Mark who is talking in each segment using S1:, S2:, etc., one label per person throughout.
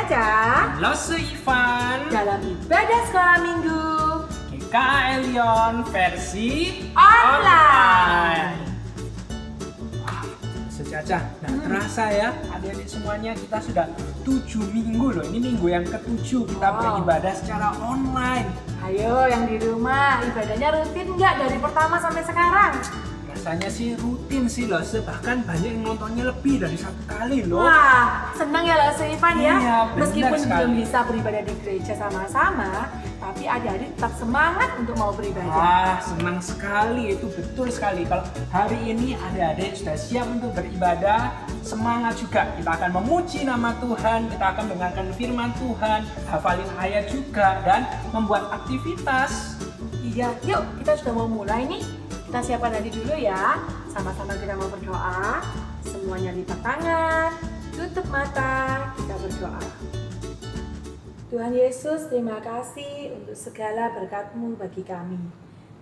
S1: Caca
S2: Lose Ivan
S1: dalam ibadah sekolah minggu
S2: GKL Lyon versi
S1: online.
S2: Caca, terasa ya adik-adik semuanya kita sudah 7 minggu loh. Ini minggu yang ke-7 kita beribadah secara online.
S1: Ayo yang di rumah ibadahnya rutin nggak dari pertama sampai sekarang?
S2: Rasanya sih rutin sih loh, bahkan banyak yang nontonnya lebih dari 1 kali loh.
S1: Wah, senang ya loh Ivan ya.
S2: Iya,
S1: Meskipun
S2: sekali.
S1: belum bisa beribadah di gereja sama-sama, tapi adik-adik tetap semangat untuk mau beribadah.
S2: Wah, senang sekali, itu betul sekali. Kalau hari ini adik-adik sudah siap untuk beribadah, semangat juga. Kita akan memuji nama Tuhan, kita akan mendengarkan firman Tuhan, hafalin ayat juga, dan membuat aktivitas.
S1: Iya, yuk kita sudah mau mulai nih. Kita siapkan hati dulu ya. Sama-sama kita mau berdoa. Semuanya lipat tangan, tutup mata, kita berdoa. Tuhan Yesus, terima kasih untuk segala berkat-Mu bagi kami.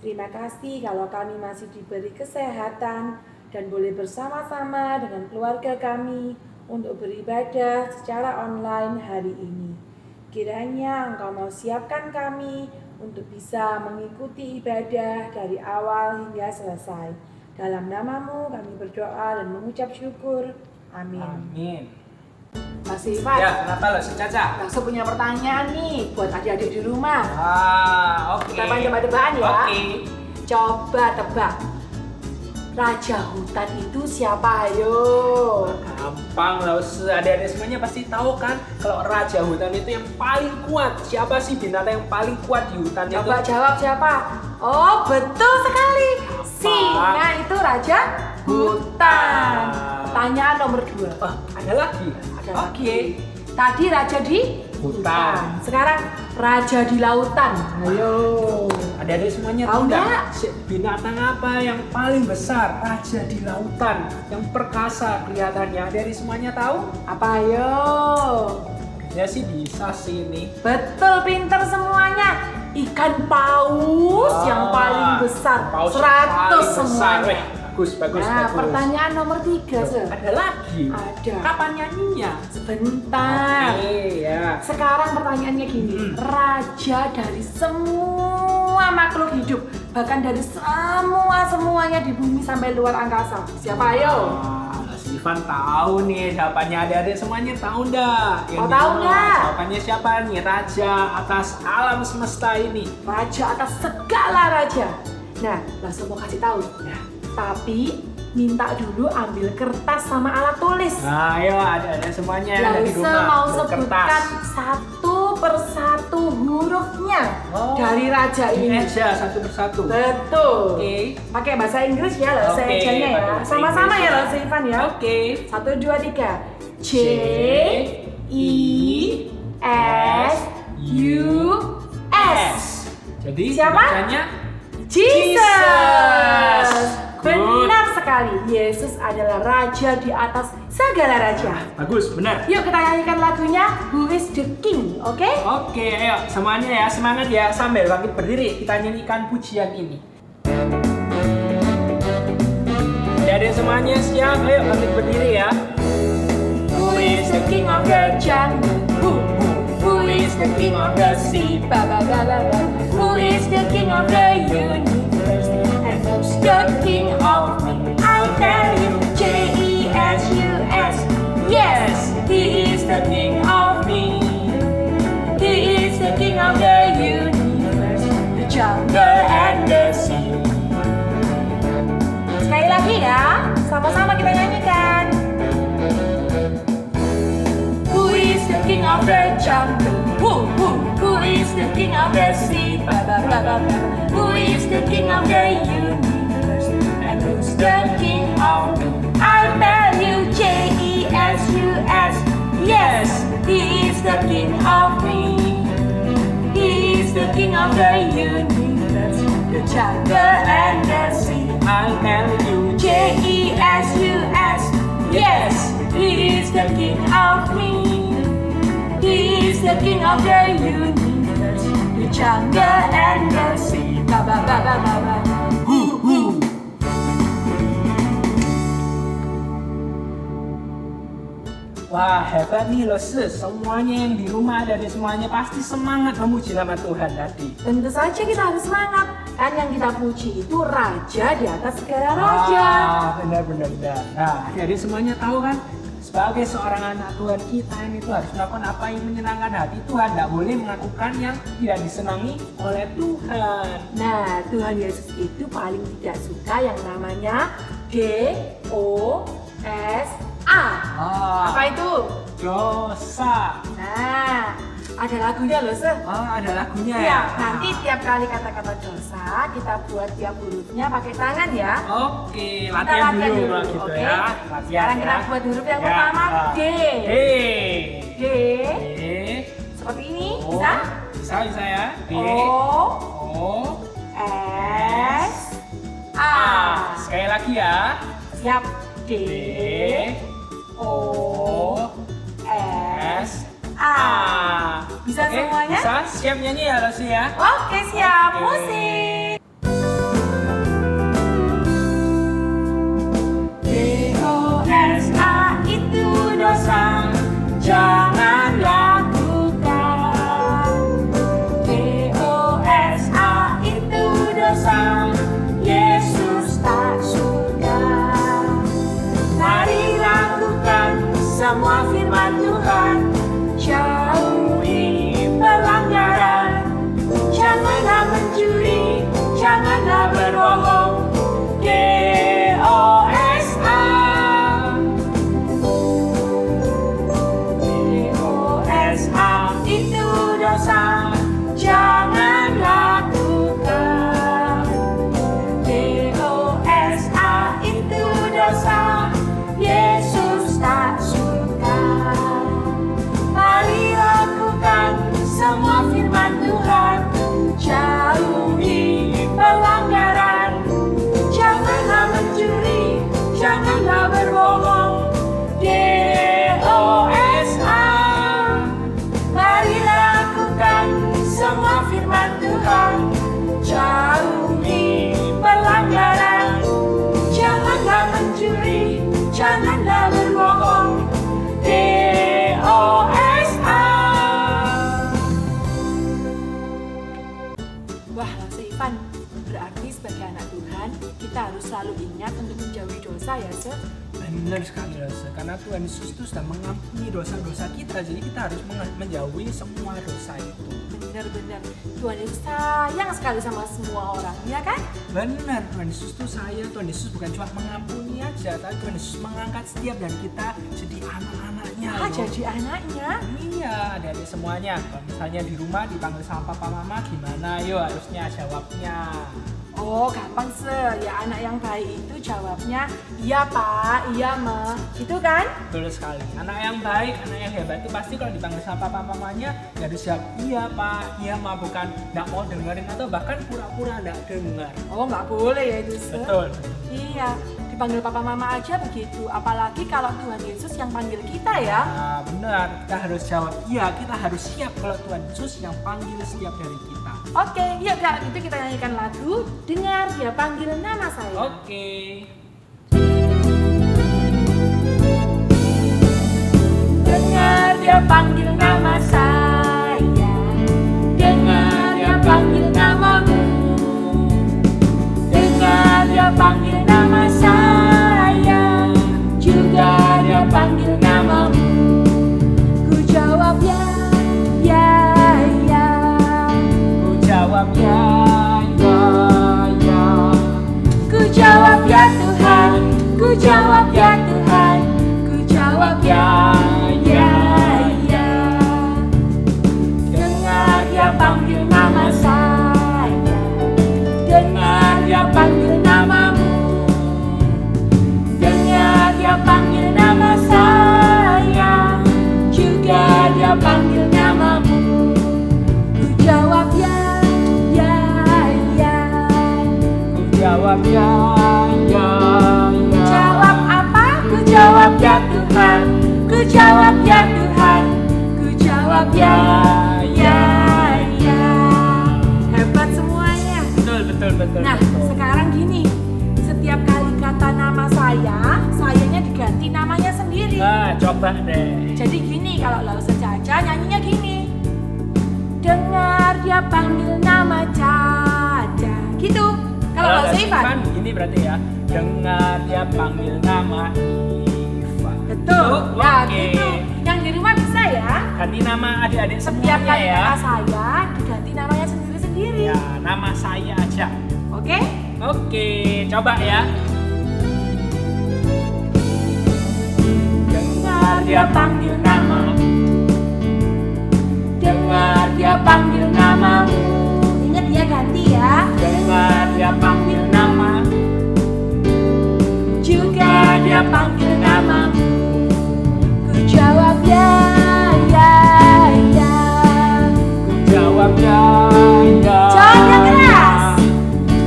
S1: Terima kasih kalau kami masih diberi kesehatan dan boleh bersama-sama dengan keluarga kami untuk beribadah secara online hari ini. Kiranya Engkau mau siapkan kami untuk bisa mengikuti ibadah dari awal hingga selesai. Dalam nama-Mu kami berdoa dan mengucap syukur. Amin.
S2: Amin.
S1: Mas Ivan,
S2: Ya, kenapa loh, Caca?
S1: langsung punya pertanyaan nih buat adik-adik di rumah.
S2: Oke.
S1: Kita main tebak-tebakan ya.
S2: Oke.
S1: Coba tebak. Raja hutan itu siapa? Ayo.
S2: Gampang loh, adik-adik semuanya pasti tahu kan kalau raja hutan itu yang paling kuat. Siapa sih binatang yang paling kuat di hutan
S1: Coba
S2: itu?
S1: jawab siapa? Oh, betul sekali. Singa itu raja hutan. Pertanyaan nomor 2.
S2: Ada lagi?
S1: Ada
S2: Oke.
S1: lagi. Tadi raja di
S2: Hutan.
S1: Sekarang raja di lautan. Ayo.
S2: Adik-adik semuanya
S1: Tahu
S2: tahu nggak?
S1: nggak?
S2: Binatang apa yang paling besar? Raja di lautan, yang perkasa kelihatannya. Adik-adik semuanya tahu?
S1: Apa ayo?
S2: Ya sih bisa sih ini.
S1: Betul, pinter semuanya. Ikan paus yang paling besar.
S2: Paus
S1: 100
S2: paling besar.
S1: semuanya.
S2: Weh, bagus.
S1: Nah, pertanyaan nomor 3, Sir.
S2: Ada lagi?
S1: Ada.
S2: Kapan nyanyinya?
S1: Sebentar.
S2: Oke, ya.
S1: Sekarang pertanyaannya gini, raja dari semua makhluk hidup, bahkan dari semuanya di bumi sampai luar angkasa. Siapa ayo?
S2: Mas Ivan tahu nih jawabannya, adik-adik semuanya tahu ndak? Yang
S1: tahu
S2: di rumah,
S1: nggak?
S2: Jawabannya siapa nih? Raja atas alam semesta ini.
S1: Raja atas segala raja. Nah, langsung mau kasih tahu.
S2: Ya.
S1: Tapi minta dulu ambil kertas sama alat tulis.
S2: Nah, ayo adik-adik semuanya yang ada di
S1: Langsung
S2: rumah.
S1: mau
S2: ambil
S1: sebutkan satu persatu hurufnya dari raja ini.
S2: Aja satu persatu.
S1: Betul.
S2: Oke.
S1: Pakai bahasa Inggris ya, loh,
S2: Oke,
S1: ejanya ya.
S2: pakai bahasa
S1: Sama-sama
S2: Inggris
S1: ya,
S2: ya.
S1: loh, Ivan ya.
S2: Oke.
S1: 1, 2, 3. C I S U S.
S2: Jadi
S1: Siapa?
S2: bacanya
S1: Jesus.
S2: Good.
S1: Benar sekali. Yesus adalah raja di atas segala raja.
S2: bagus, benar.
S1: Yuk kita nyanyikan lagunya Who is the King, oke?
S2: Oke, ayo semuanya ya, semangat ya. Sambil bangkit berdiri, kita nyanyikan pujian ini. Adik semuanya siap, ayo bangkit berdiri ya.
S1: Who is the King of the jungle? Who is the King of the sea? Ba ba ba ba ba. Who is the King of the universe? And who's the King of me? I tell you, Jesus. Yes, He is the King of me. He is the King of the universe, the jungle and the sea. Sekali lagi ya, sama-sama kita nyanyikan. Who is the King of the jungle? Who is the King of the sea? Ba ba ba ba ba. Who is the King of the universe? And who's the King of me? I tell you, Jesus. Yes, He is the King of me. He is the King of the universe, the jungle and the sea.
S2: I tell you,
S1: Jesus. Yes, He is the King of me. He is the King of the universe, the jungle and the sea. Ba ba ba ba ba ba.
S2: Wah, hebat nih loh sis. Semuanya yang di rumah dan semuanya pasti semangat memuji nama Tuhan tadi.
S1: Tentu saja kita harus semangat. Kan yang kita puji itu raja di atas segala raja.
S2: Benar. Nah, jadi semuanya tahu kan? Sebagai seorang anak Tuhan, kita ini tuh harus melakukan apa yang menyenangkan hati Tuhan. Tidak boleh melakukan yang tidak disenangi oleh Tuhan.
S1: Nah, Tuhan Yesus itu paling tidak suka yang namanya DOSA. Apa itu?
S2: Dosa.
S1: Nah, ada lagunya loh, Sir.
S2: Ada lagunya
S1: Iya,
S2: ya?
S1: nanti tiap kali kata-kata dosa, kita buat tiap hurufnya pakai tangan ya.
S2: Oke,
S1: Kita
S2: latihan dulu kalau gitu
S1: oke?
S2: ya. Latihan
S1: Sekarang kita buat huruf yang
S2: Ya,
S1: pertama, D.
S2: D.
S1: D.
S2: D.
S1: Seperti ini,
S2: O.
S1: bisa?
S2: Bisa ya. D.
S1: O.
S2: O.
S1: S. A.
S2: Sekali lagi ya.
S1: Siap. D.
S2: D.
S1: O. S. A. Bisa
S2: Oke,
S1: semuanya?
S2: Bisa. Siap nyanyi ya, Rosi ya?
S1: Oke, siap.
S2: Oke.
S1: Musik.
S2: DOSA itu dosa, jangan lakukan. DOSA itu dosa, Yesus tak suka. Mari lakukan semua firman Tuhan, jauhi pelanggaran. Janganlah mencuri, janganlah berbohong. DOSA. DOSA itu dosa, jangan lakukan. DOSA itu dosa, Yesus tak suka. Mari lakukan semua firman Tuhan, jauhi pelanggaran. Janganlah mencuri, janganlah berbohong. DOSA. Mari lakukan semua firman Tuhan, jauhi pelanggaran. Janganlah mencuri, janganlah berbohong. DOSA.
S1: Wah, Mas Ivan, berarti sebagai anak Tuhan, kita harus selalu ingat untuk menjauhi dosa ya, Sir?
S2: Benar sekali Rosa, karena Tuhan Yesus itu sudah mengampuni dosa-dosa kita, jadi kita harus menjauhi semua dosa itu.
S1: Benar-benar, Tuhan Yesus sayang sekali sama semua orang, ya kan?
S2: Benar, Tuhan Yesus itu sayang. Tuhan Yesus bukan cuma mengampuni aja, tapi Tuhan Yesus mengangkat setiap dan kita jadi anak-anaknya.
S1: Ah, jadi anaknya.
S2: Iya, adik-adik semuanya. Kalau misalnya di rumah dipanggil sama papa mama, gimana? Yuk harusnya jawabnya.
S1: Oh, gampang, Sir. Ya, anak yang baik itu jawabnya iya, Pak, iya, Ma. Gitu kan?
S2: Betul sekali. Anak yang baik, anak yang hebat itu pasti kalau dipanggil sama papa mamanya ya harus jawab iya Pak, iya Ma, bukan nggak mau dengerin atau bahkan pura-pura nggak dengar.
S1: Oh, nggak boleh ya itu, Sir.
S2: Betul.
S1: Iya, dipanggil papa mama aja begitu. Apalagi kalau Tuhan Yesus yang panggil kita ya.
S2: Nah, benar. Kita harus jawab iya. Kita harus siap kalau Tuhan Yesus yang panggil setiap dari kita.
S1: Oke, yuk Kak, itu kita nyanyikan lagu Dengar Dia Panggil Nama Saya.
S2: Oke.
S1: Dengar Dia panggil nama saya, dengar Dia panggil namamu, dengar Dia panggil nama saya, juga Dia panggil namamu. Ku jawab ya, ya, ya.
S2: Ku jawab ya, ya, ya.
S1: Ku jawab ya Tuhan, ku jawab ya Tuhan, ku jawab ya, ya, ya. Dengar Dia panggil nama saya, dengar Dia panggil namamu, dengar Dia panggil nama saya, juga Dia panggil namamu. Ku jawab ya, ya, ya.
S2: Ku jawab ya, ya, ya.
S1: Jawab apa? Ku jawab ya Tuhan, ku jawab ya Tuhan, ku jawab ya, ya, ya. Hebat semuanya.
S2: Betul, betul, betul.
S1: Nah, sekarang gini, setiap kali kata nama sayanya diganti namanya sendiri. sendiri.
S2: Nah, coba deh.
S1: Jadi gini, kalau Lau Secaca nyanyinya gini. Dengar dia panggil nama Caca. Gitu. Kalau Lau Seifan
S2: ini berarti ya. Dengar dia panggil nama Iva.
S1: betul. Nah,
S2: Oke.
S1: gitu. Yang di rumah bisa ya.
S2: Ganti nama adik-adik
S1: Setiap
S2: semuanya
S1: kali
S2: ya.
S1: kata saya diganti namanya sendiri-sendiri.
S2: Ya, nama saya aja.
S1: Oke?
S2: Oke, coba ya. Dengar dia panggil nama. Dengar dia panggil namamu.
S1: Ingat dia ganti ya.
S2: Dengar dia panggil nama.
S1: Juga dia panggil namamu. Ku jawab ya, ya, ya.
S2: Jawab ya, ya.
S1: Jawab yang keras.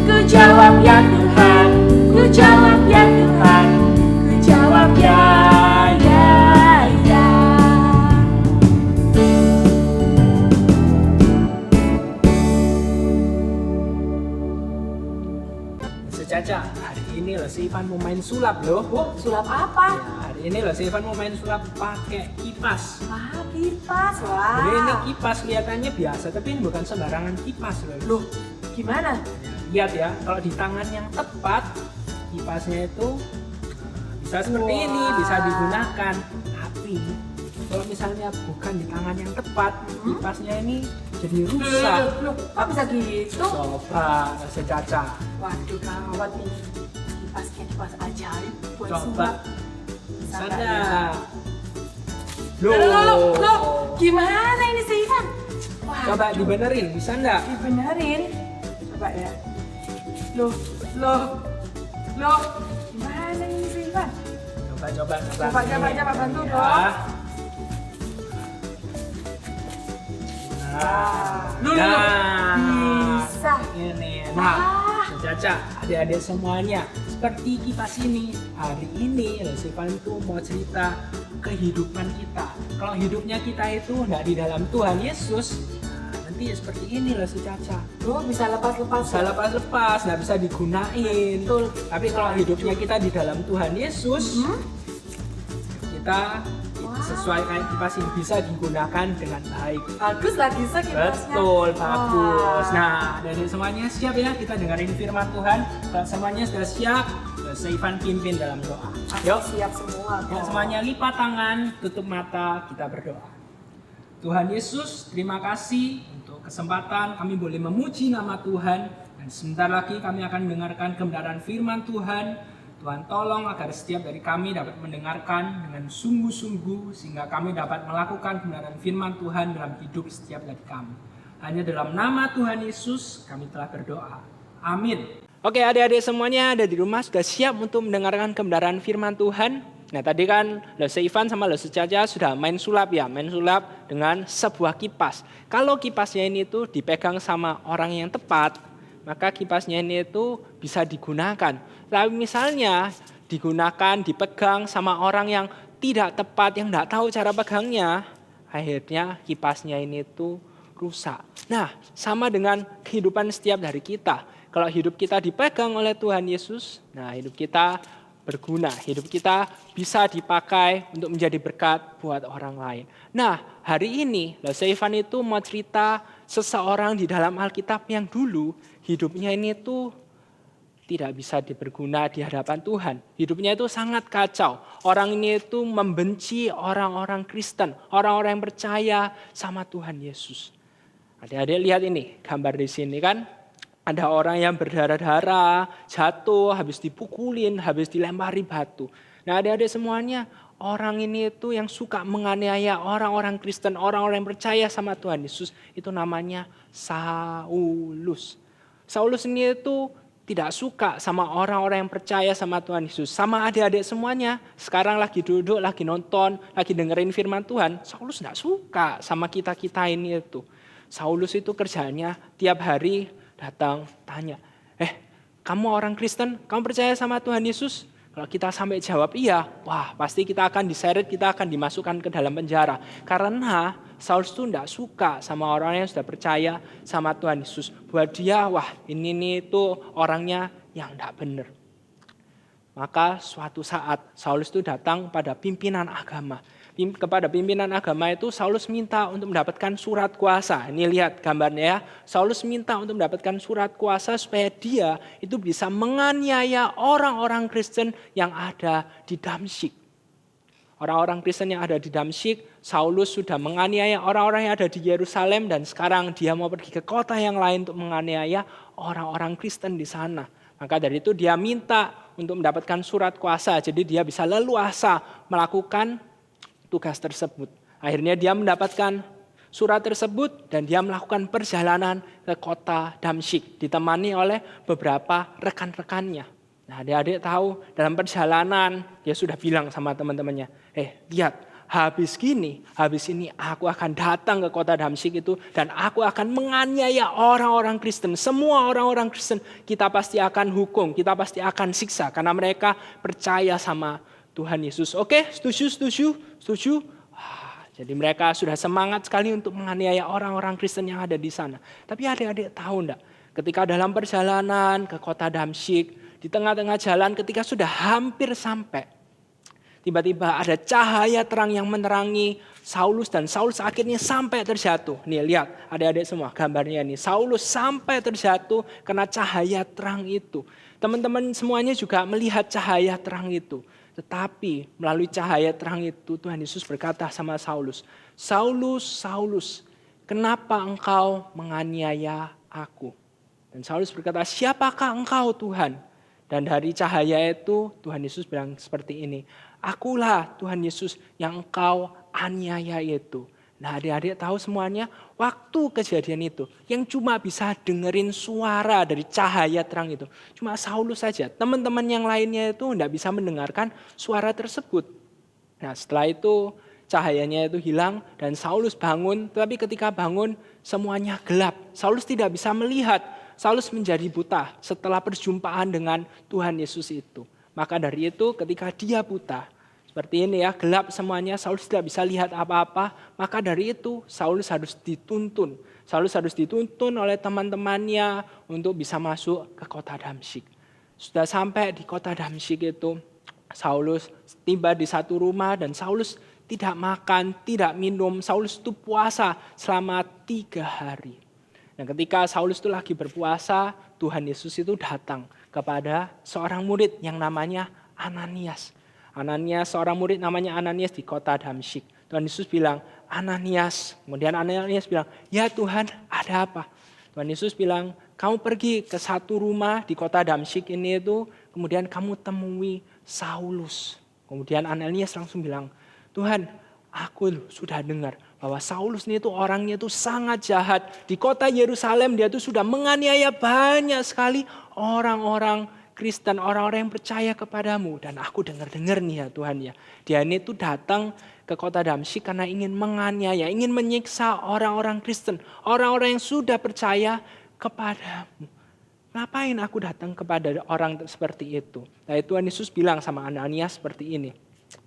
S1: Ku jawab ya Tuhan. Ku jawab ya Tuhan. Ku jawab ya, ya, ya.
S2: Secaca, hari ini loh si Ivan mau main sulap loh.
S1: Oh, sulap apa?
S2: Ya, hari ini loh si Ivan mau main sulap pakai kipas.
S1: Wah, kipas.
S2: Jadi ini
S1: Wah.
S2: kipas kelihatannya biasa, tapi ini bukan sembarangan kipas loh.
S1: Loh, gimana?
S2: Lihat ya, kalau di tangan yang tepat, kipasnya itu bisa seperti
S1: Wah.
S2: ini, bisa digunakan. Tapi kalau misalnya bukan di tangan yang tepat, kipasnya ini jadi rusak.
S1: Loh, kok bisa gitu?
S2: Coba Secaca,
S1: Waduh, gawat nih. Kipasnya kipas ajaib buat
S2: coba
S1: sulap. Bisa nggak ya?
S2: sana.
S1: Loh, gimana ini sih Ivan? Wah,
S2: Coba dibenerin, bisa nggak?
S1: dibenerin. Coba ya. Loh, gimana ini sih Ivan?
S2: Coba.
S1: Coba, bantu
S2: Ya.
S1: dong. Loh, bisa.
S2: Ini.
S1: Wah.
S2: Caca, adik-adik semuanya, seperti kipas ini. Hari ini, Sivan itu mau cerita kehidupan kita. Kalau hidupnya kita itu nggak di dalam Tuhan Yesus, nanti seperti ini loh si Caca.
S1: Loh, bisa lepas-lepas.
S2: Bisa lepas-lepas, nggak bisa digunain.
S1: Betul.
S2: Tapi kalau hidupnya kita di dalam Tuhan Yesus, kita sesuai kayak kipas ini bisa digunakan dengan baik.
S1: Bagus lah bisa kipasnya.
S2: Betul, bagus.
S1: Wah.
S2: Nah, dari semuanya siap ya kita dengerin firman Tuhan. Kalau semuanya sudah siap, Ivan pimpin dalam doa. Yuk,
S1: Siap semua.
S2: ya, semuanya lipat tangan, tutup mata, kita berdoa. Tuhan Yesus, terima kasih untuk kesempatan kami boleh memuji nama Tuhan. Dan sebentar lagi kami akan mendengarkan kebenaran firman Tuhan. Tuhan tolong agar setiap dari kami dapat mendengarkan dengan sungguh-sungguh sehingga kami dapat melakukan kebenaran firman Tuhan dalam hidup setiap dari kami. Hanya dalam nama Tuhan Yesus kami telah berdoa. Amin. Oke, adik-adik semuanya ada di rumah sudah siap untuk mendengarkan kebenaran firman Tuhan. Nah, tadi kan Lose Ivan sama Lose Caca sudah main sulap ya, main sulap dengan sebuah kipas. Kalau kipasnya ini tuh dipegang sama orang yang tepat, maka kipasnya ini itu bisa digunakan. Tapi misalnya digunakan, dipegang sama orang yang tidak tepat, yang tidak tahu cara pegangnya, akhirnya kipasnya ini itu rusak. Nah, sama dengan kehidupan setiap dari kita. Kalau hidup kita dipegang oleh Tuhan Yesus, nah hidup kita berguna. Hidup kita bisa dipakai untuk menjadi berkat buat orang lain. Nah, hari ini Lose Ivan itu mau cerita seseorang di dalam Alkitab yang dulu hidupnya ini tuh tidak bisa diberguna di hadapan Tuhan. Hidupnya itu sangat kacau. Orang ini itu membenci orang-orang Kristen, orang-orang yang percaya sama Tuhan Yesus. Adik-adik lihat ini, gambar di sini kan. Ada orang yang berdarah-darah, jatuh, habis dipukulin, habis dilempari batu. Nah, adik-adik semuanya, orang ini itu yang suka menganiaya orang-orang Kristen, orang-orang yang percaya sama Tuhan Yesus, itu namanya Saulus. Saulus ini itu tidak suka sama orang-orang yang percaya sama Tuhan Yesus. Sama adik-adik semuanya, sekarang lagi duduk, lagi nonton, lagi dengerin firman Tuhan. Saulus tidak suka sama kita-kita ini itu. Saulus itu kerjanya tiap hari datang tanya, kamu orang Kristen, kamu percaya sama Tuhan Yesus? Kalau kita sampai jawab iya, wah pasti kita akan diseret, kita akan dimasukkan ke dalam penjara. Karena Saulus itu tidak suka sama orang yang sudah percaya sama Tuhan Yesus. Buat dia, wah ini itu orangnya yang tidak benar. Maka suatu saat Saulus itu datang pada pimpinan agama. Kepada pimpinan agama itu Saulus minta untuk mendapatkan surat kuasa. Ini lihat gambarnya ya. Saulus minta untuk mendapatkan surat kuasa supaya dia itu bisa menganiaya orang-orang Kristen yang ada di Damsyik. Orang-orang Kristen yang ada di Damsyik, Saulus sudah menganiaya orang-orang yang ada di Yerusalem dan sekarang dia mau pergi ke kota yang lain untuk menganiaya orang-orang Kristen di sana. Maka dari itu dia minta untuk mendapatkan surat kuasa, jadi dia bisa leluasa melakukan tugas tersebut. Akhirnya dia mendapatkan surat tersebut dan dia melakukan perjalanan ke kota Damsyik ditemani oleh beberapa rekan-rekannya. Nah, adik-adik tahu dalam perjalanan dia sudah bilang sama teman-temannya, lihat, habis ini aku akan datang ke kota Damsyik itu dan aku akan menganiaya orang-orang Kristen. Semua orang-orang Kristen kita pasti akan hukum, kita pasti akan siksa karena mereka percaya sama Tuhan Yesus. Oke, setuju? Jadi mereka sudah semangat sekali untuk menganiaya orang-orang Kristen yang ada di sana. Tapi adik-adik tahu enggak, ketika dalam perjalanan ke kota Damsyik, di tengah-tengah jalan ketika sudah hampir sampai, tiba-tiba ada cahaya terang yang menerangi Saulus dan Saulus akhirnya sampai terjatuh. Nih lihat adik-adik semua gambarnya ini. Saulus sampai terjatuh karena cahaya terang itu. Teman-teman semuanya juga melihat cahaya terang itu. Tetapi melalui cahaya terang itu Tuhan Yesus berkata sama Saulus, Saulus, Saulus, kenapa engkau menganiaya aku? Dan Saulus berkata, siapakah engkau Tuhan? Dan dari cahaya itu Tuhan Yesus bilang seperti ini, akulah Tuhan Yesus yang engkau aniaya itu. Nah adik-adik tahu semuanya, waktu kejadian itu yang cuma bisa dengerin suara dari cahaya terang itu cuma Saulus saja. Teman-teman yang lainnya itu tidak bisa mendengarkan suara tersebut. Nah setelah itu cahayanya itu hilang dan Saulus bangun, tetapi ketika bangun semuanya gelap. Saulus tidak bisa melihat. Saulus menjadi buta setelah perjumpaan dengan Tuhan Yesus itu. Maka dari itu ketika dia buta, seperti ini ya, gelap semuanya, Saulus tidak bisa lihat apa-apa. Maka dari itu Saulus harus dituntun. Saulus harus dituntun oleh teman-temannya untuk bisa masuk ke kota Damsyik. Sudah sampai di kota Damsyik itu, Saulus tiba di satu rumah dan Saulus tidak makan, tidak minum. Saulus itu puasa selama 3 hari. Nah ketika Saulus itu lagi berpuasa, Tuhan Yesus itu datang kepada seorang murid yang namanya Ananias. Ananias, seorang murid namanya Ananias di kota Damsyik. Tuhan Yesus bilang, Ananias. Kemudian Ananias bilang, ya Tuhan ada apa? Tuhan Yesus bilang, kamu pergi ke satu rumah di kota Damsyik ini itu, kemudian kamu temui Saulus. Kemudian Ananias langsung bilang, Tuhan aku sudah dengar bahwa Saulus ini tuh orangnya tuh sangat jahat. Di kota Yerusalem dia tuh sudah menganiaya banyak sekali orang-orang Kristen, orang-orang yang percaya kepadamu. Dan aku dengar-dengar nih ya Tuhan ya. Dia ini tuh datang ke kota Damsyik karena ingin menganiaya, ingin menyiksa orang-orang Kristen. Orang-orang yang sudah percaya kepadamu. Ngapain aku datang kepada orang seperti itu? Nah Tuhan Yesus bilang sama Ananias seperti ini.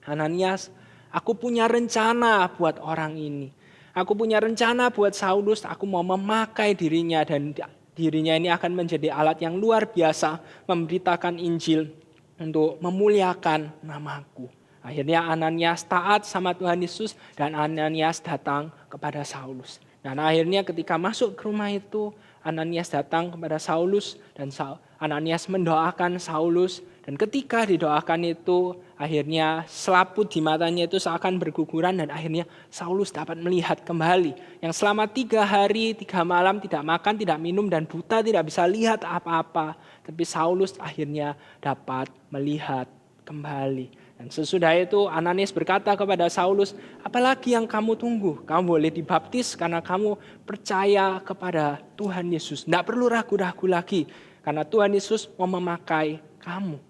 S2: Ananias, aku punya rencana buat orang ini. Aku punya rencana buat Saulus, aku mau memakai dirinya dan dirinya ini akan menjadi alat yang luar biasa memberitakan Injil untuk memuliakan namaku. Akhirnya Ananias taat sama Tuhan Yesus dan Ananias datang kepada Saulus. Dan akhirnya ketika masuk ke rumah itu, Ananias datang kepada Saulus dan Ananias mendoakan Saulus. Dan ketika didoakan itu, akhirnya selaput di matanya itu seakan berguguran dan akhirnya Saulus dapat melihat kembali. Yang selama 3 hari, 3 malam tidak makan, tidak minum dan buta tidak bisa lihat apa-apa. Tapi Saulus akhirnya dapat melihat kembali. Dan sesudah itu Ananias berkata kepada Saulus, apalagi yang kamu tunggu? Kamu boleh dibaptis karena kamu percaya kepada Tuhan Yesus. Tidak perlu ragu-ragu lagi karena Tuhan Yesus mau memakai kamu.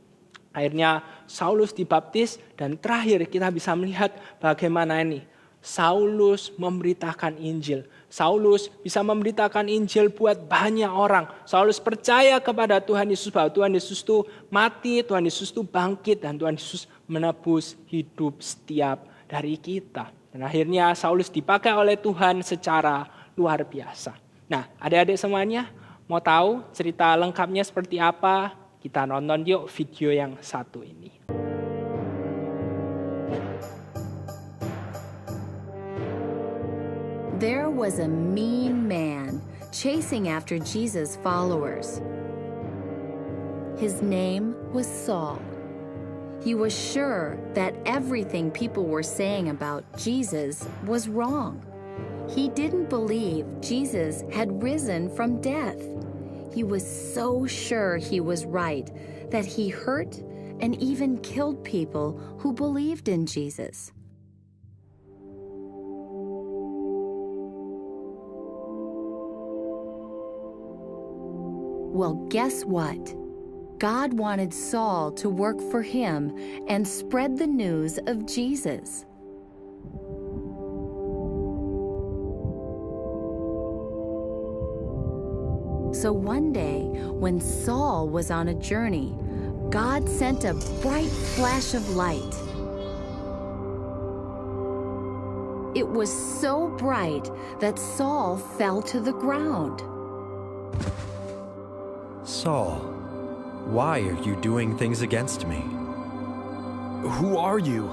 S2: Akhirnya Saulus dibaptis dan terakhir kita bisa melihat bagaimana ini. Saulus memberitakan Injil. Saulus bisa memberitakan Injil buat banyak orang. Saulus percaya kepada Tuhan Yesus bahwa Tuhan Yesus itu mati, Tuhan Yesus itu bangkit dan Tuhan Yesus menebus hidup setiap dari kita. Dan akhirnya Saulus dipakai oleh Tuhan secara luar biasa. Nah, adik-adik semuanya mau tahu cerita lengkapnya seperti apa? Kita nonton yuk video yang satu ini.
S3: There was a mean man chasing after Jesus' followers. His name was Saul. He was sure that everything people were saying about Jesus was wrong. He didn't believe Jesus had risen from death. He was so sure he was right that he hurt and even killed people who believed in Jesus. Well, guess what? God wanted Saul to work for him and spread the news of Jesus. So one day, when Saul was on a journey, God sent a bright flash of light. It was so bright that Saul fell to the ground.
S4: Saul, why are you doing things against me?
S5: Who are you?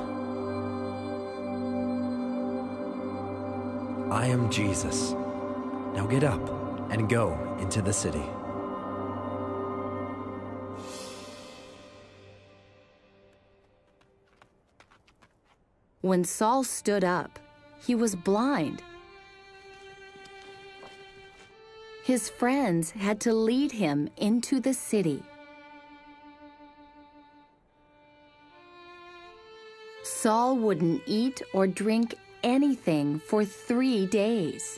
S4: I am Jesus. Now get up and go into the city.
S3: When Saul stood up, he was blind. His friends had to lead him into the city. Saul wouldn't eat or drink anything for 3 days.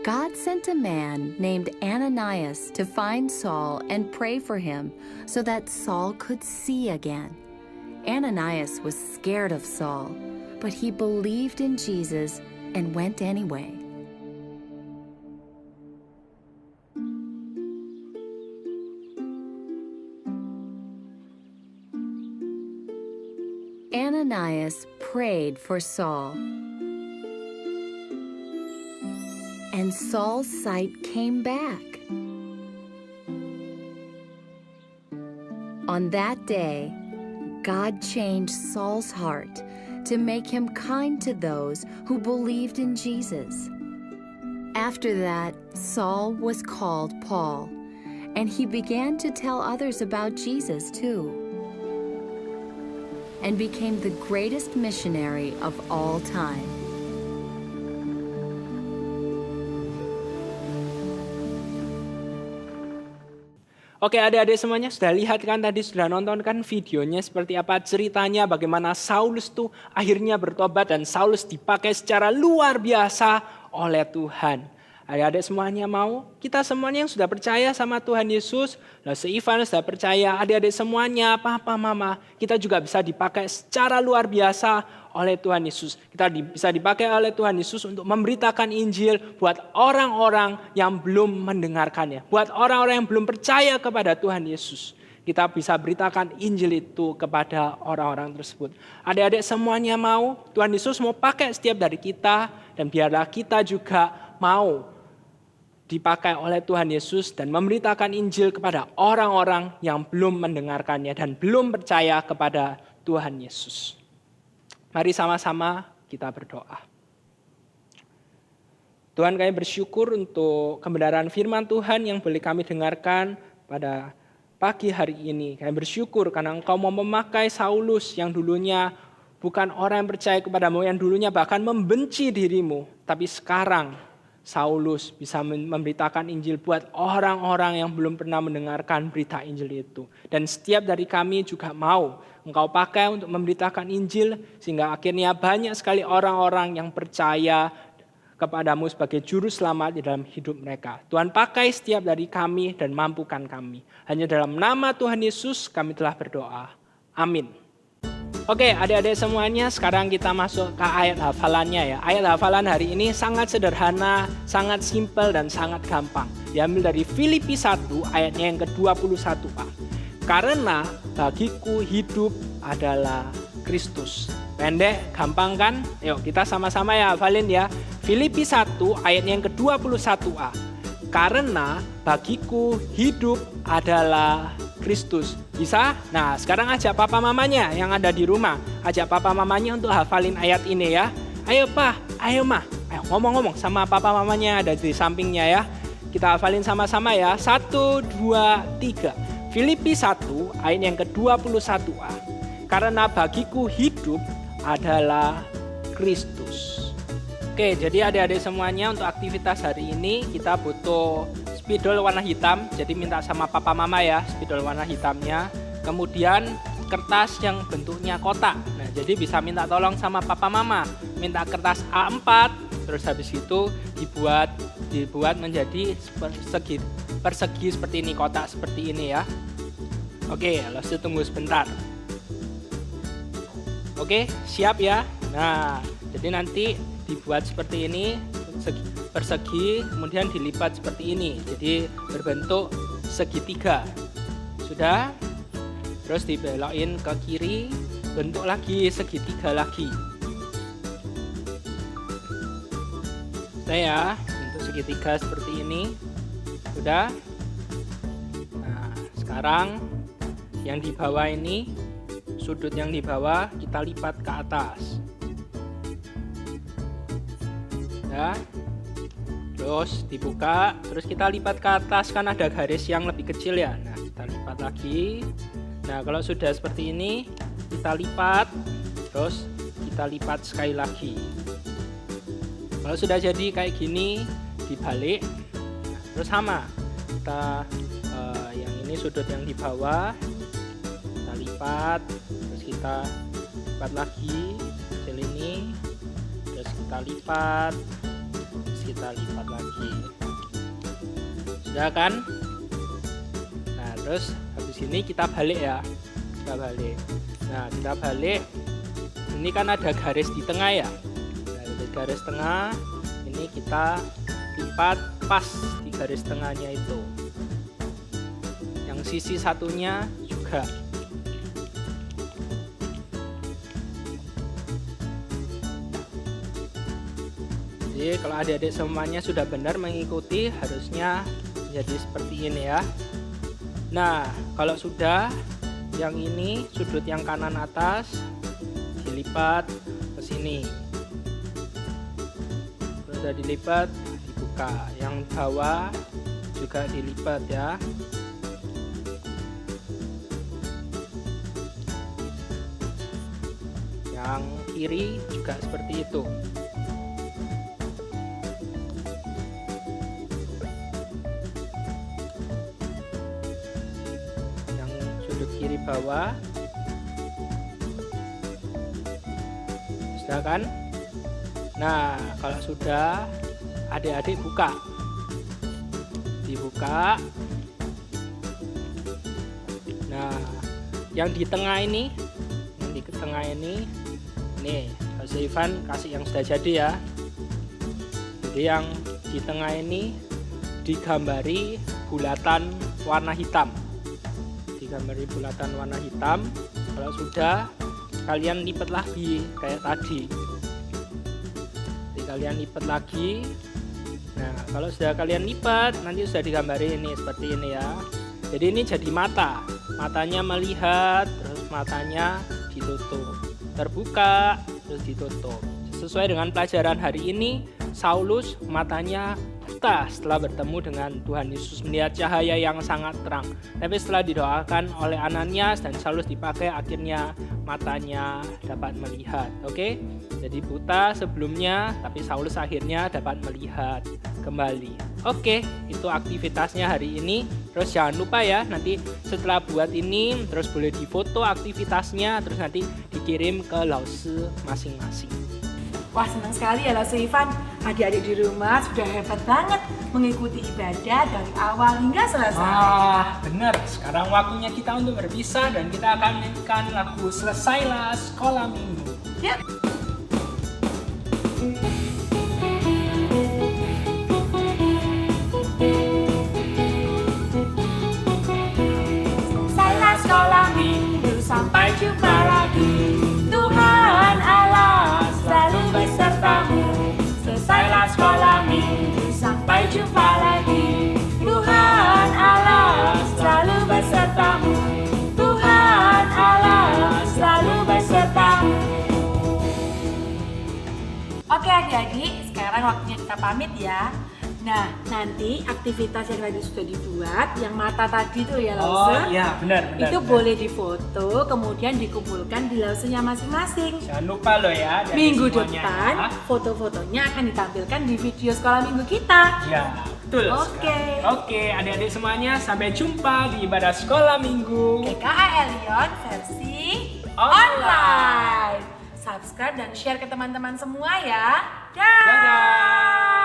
S3: God sent a man named Ananias to find Saul and pray for him so that Saul could see again. Ananias was scared of Saul, but he believed in Jesus and went anyway. Ananias prayed for Saul, and Saul's sight came back. On that day, God changed Saul's heart to make him kind to those who believed in Jesus. After that, Saul was called Paul, and he began to tell others about Jesus too, and became the greatest missionary of all time.
S2: Oke, adik-adik semuanya sudah lihat kan tadi, sudah nonton kan videonya seperti apa ceritanya, bagaimana Saulus tuh akhirnya bertobat dan Saulus dipakai secara luar biasa oleh Tuhan. Adik-adik semuanya mau, kita semuanya yang sudah percaya sama Tuhan Yesus, Ivan sudah percaya, adik-adik semuanya, papa, mama, kita juga bisa dipakai secara luar biasa oleh Tuhan Yesus. Kita bisa dipakai oleh Tuhan Yesus untuk memberitakan Injil buat orang-orang yang belum mendengarkannya. Buat orang-orang yang belum percaya kepada Tuhan Yesus. Kita bisa beritakan Injil itu kepada orang-orang tersebut. Adik-adik semuanya mau, Tuhan Yesus mau pakai setiap dari kita. Dan biarlah kita juga mau dipakai oleh Tuhan Yesus dan memberitakan Injil kepada orang-orang yang belum mendengarkannya dan belum percaya kepada Tuhan Yesus. Mari sama-sama kita berdoa. Tuhan, kami bersyukur untuk kebenaran firman Tuhan yang boleh kami dengarkan pada pagi hari ini. Kami bersyukur karena Engkau mau memakai Saulus yang dulunya bukan orang yang percaya kepadamu, yang dulunya bahkan membenci dirimu. Tapi sekarang Saulus bisa memberitakan Injil buat orang-orang yang belum pernah mendengarkan berita Injil itu. Dan setiap dari kami juga mau Engkau pakai untuk memberitakan Injil, sehingga akhirnya banyak sekali orang-orang yang percaya kepadamu sebagai juru selamat di dalam hidup mereka. Tuhan, pakai setiap dari kami dan mampukan kami. Hanya dalam nama Tuhan Yesus kami telah berdoa. Amin. Oke, adik-adik semuanya, sekarang kita masuk ke ayat hafalannya ya. Ayat hafalan hari ini sangat sederhana, sangat simpel dan sangat gampang. Diambil dari Filipi 1 ayatnya yang ke-21a. Karena bagiku hidup adalah Kristus. Pendek, gampang kan? Yuk kita sama-sama ya hafalin ya. Filipi 1 ayatnya yang ke-21a. Karena bagiku hidup adalah Kristus. Bisa? Nah, sekarang ajak papa mamanya yang ada di rumah. Ajak papa mamanya untuk hafalin ayat ini ya. Ayo pa, ayo ma. Ayo ngomong-ngomong sama papa mamanya ada di sampingnya ya. Kita hafalin sama-sama ya. 1, 2, 3. Filipi 1 ayat yang ke-21a. Karena bagiku hidup adalah Kristus. Oke, jadi adik-adik semuanya untuk aktivitas hari ini kita butuh spidol warna hitam. Jadi minta sama papa mama ya spidol warna hitamnya. Kemudian kertas yang bentuknya kotak. Nah, jadi bisa minta tolong sama papa mama. Minta kertas A4, terus habis itu dibuat menjadi persegi seperti ini, kotak seperti ini ya. Oke, lalu tunggu sebentar. Oke, siap ya. Nah, jadi nanti dibuat seperti ini, persegi, kemudian dilipat seperti ini. Jadi berbentuk segitiga. Sudah? Terus dibelokin ke kiri, bentuk lagi segitiga lagi. Sudah ya, bentuk segitiga seperti ini. Sudah? Nah, sekarang yang di bawah ini, sudut yang di bawah kita lipat ke atas. Ya. Terus dibuka, terus kita lipat ke atas, kan ada garis yang lebih kecil ya. Nah, kita lipat lagi. Nah, kalau sudah seperti ini, kita lipat, terus kita lipat sekali lagi. Kalau sudah jadi kayak gini, dibalik. Nah, terus sama, kita yang ini sudut yang di bawah, kita lipat, terus kita lipat lagi, kecil ini, terus kita lipat, terus kita lipat lagi. Sudah kan? Nah, terus habis ini kita balik ya. Kita balik. Nah, kita balik. Ini kan ada garis di tengah ya. Nah, di garis tengah ini kita lipat pas di garis tengahnya itu. Yang sisi satunya juga. Jadi kalau adik-adik semuanya sudah benar mengikuti, harusnya jadi seperti ini ya. Nah, kalau sudah, yang ini sudut yang kanan atas dilipat ke sini. Kalau sudah dilipat, dibuka. Yang bawah juga dilipat ya. Yang kiri juga seperti itu. Kiri bawah. Sudah kan? Nah, kalau sudah, adik-adik buka. Dibuka. Nah, yang di tengah ini, nih, Mas Ivan kasih yang sudah jadi ya. Jadi yang di tengah ini digambari bulatan warna hitam. Digambari bulatan warna hitam. Kalau sudah, kalian lipat lagi kayak tadi. Jadi kalian lipat lagi. Nah, kalau sudah kalian lipat, nanti sudah digambari ini seperti ini ya. Jadi ini jadi mata. Matanya melihat, terus matanya ditutup. Terbuka, terus ditutup. Sesuai dengan pelajaran hari ini, Saulus matanya buta setelah bertemu dengan Tuhan Yesus, melihat cahaya yang sangat terang. Tapi setelah didoakan oleh Ananias dan Saulus dipakai, akhirnya matanya dapat melihat. Oke? Jadi buta sebelumnya, tapi Saulus akhirnya dapat melihat kembali. Oke, itu aktivitasnya hari ini. Terus jangan lupa ya, nanti setelah buat ini, terus boleh difoto aktivitasnya, terus nanti dikirim ke Lause masing-masing.
S1: Wah, senang sekali ya Lause Ivan. Adik-adik di rumah sudah hebat banget mengikuti ibadah dari awal hingga selesai.
S2: Wah, benar. Sekarang waktunya kita untuk berpisah dan kita akan menyanyikan lagu Selesailah Sekolah Minggu.
S1: Yuk. Selesailah sekolah minggu, sampai jumpa lagi. Tuhan Allah selalu besertamu. Selesailah sekolah minggu, sampai jumpa lagi. Oke adik-adik, sekarang waktunya kita pamit ya. Nah, nanti aktivitas yang tadi sudah dibuat, yang mata tadi tuh ya
S2: Oh
S1: Lause,
S2: iya, benar.
S1: itu
S2: benar.
S1: boleh difoto, kemudian dikumpulkan di lausenya masing-masing.
S2: Jangan lupa loh ya. adik-adik
S1: Minggu
S2: semuanya,
S1: depan,
S2: ya.
S1: foto-fotonya akan ditampilkan di video sekolah minggu kita.
S2: Ya, betul.
S1: Oke.
S2: sekali. Oke, adik-adik semuanya, sampai jumpa di ibadah sekolah minggu.
S1: GKA Elion versi
S2: Online.
S1: online. Subscribe dan share ke teman-teman semua ya. Dah.
S2: Dadah.